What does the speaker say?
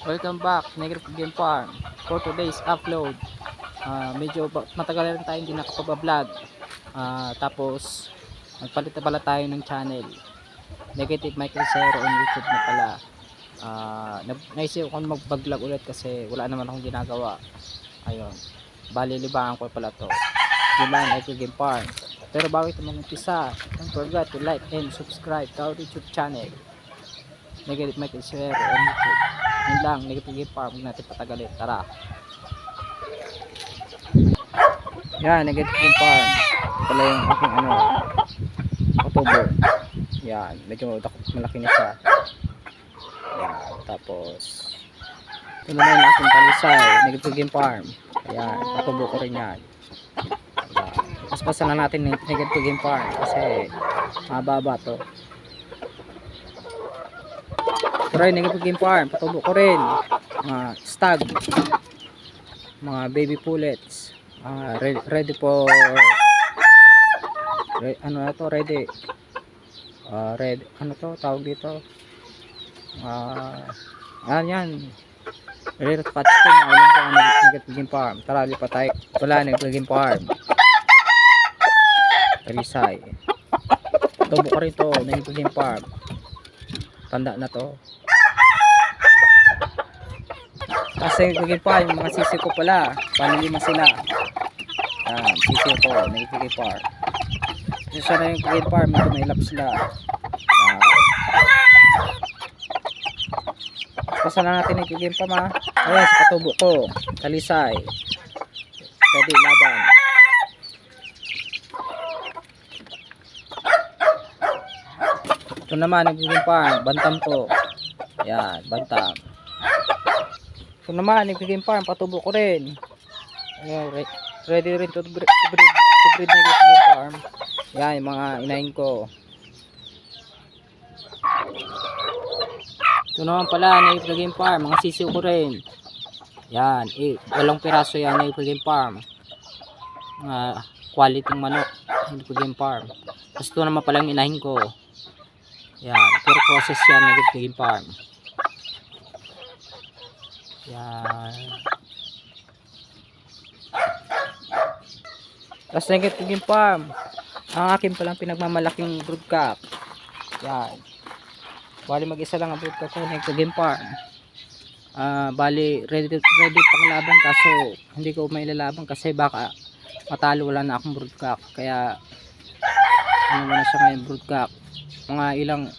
Welcome back, Negro Game Farm. For today's upload, medyo matagal rin tayo hindi nakapag-vlog. Tapos, nagpalit na pala tayo ng channel. Negative Michael Zero on YouTube na pala. Naisip ko mag-vlog ulit kasi wala naman akong ginagawa. Ayun, balilibangan ko pala to. Yun lang, Negro Game Farm. Pero bago ito mag-umpisa, don't forget to like and subscribe to our YouTube channel. Negative Michael Zero on YouTube. Yun lang, Negative Game Farm. Huwag natin patagalin. Tara. Yan, Negative Game Farm. Ito pala yung aking October. Yan, medyo malaki na siya. Yan, tapos ito naman yung aking talisay, Negative Game Farm. Yan, October ko rin yan. Paspasan na natin yung Negative Game Farm kasi mababa to. Pero Negative Game Farm, patubo ko rin mga stag, mga baby pullets, ready for ano na to, ready ano to tawag dito, yan ready to catch to. Alam ko ang Negative Game Farm. Tara, lipat tayo. Wala, Negative Game Farm Rizay, patubo ko rin to, Negative Game Farm. Tanda na to kasi Negative Farm, yung mga sisi ko pala panlima sila. Yan, sisi ko Negative Farm. Kasi sana yung Negative Farm medyo may lap sila. Pasa na natin yung Negative Farm, ha. Ayan, sa katubo ko talisay, pwede laban. Ito naman Negative Farm, bantam ko. Yan, bantam. Ito naman Negative Farm, patubo ko rin. Ayan, ready rin to breed Negative Farm. Yan, yung mga inahin ko. Ito naman pala Negative Farm, mga sisiw ko rin. Yan, walang piraso yan Negative Farm. Quality manok Negative Farm. Tapos ito naman pala yung inahin ko. Yan, pure process yan Negative Farm. Yan. Tapos Negative Farm, ang akin palang pinagmamalaking broodcock. Yan. Bali mag-isa lang ang broodcock ko Negative Farm. Bali ready pang laban kaso hindi ko may lalaban kasi baka matalo, wala na akong broodcock. Kaya ano na siya ngayon broodcock. Mga ilang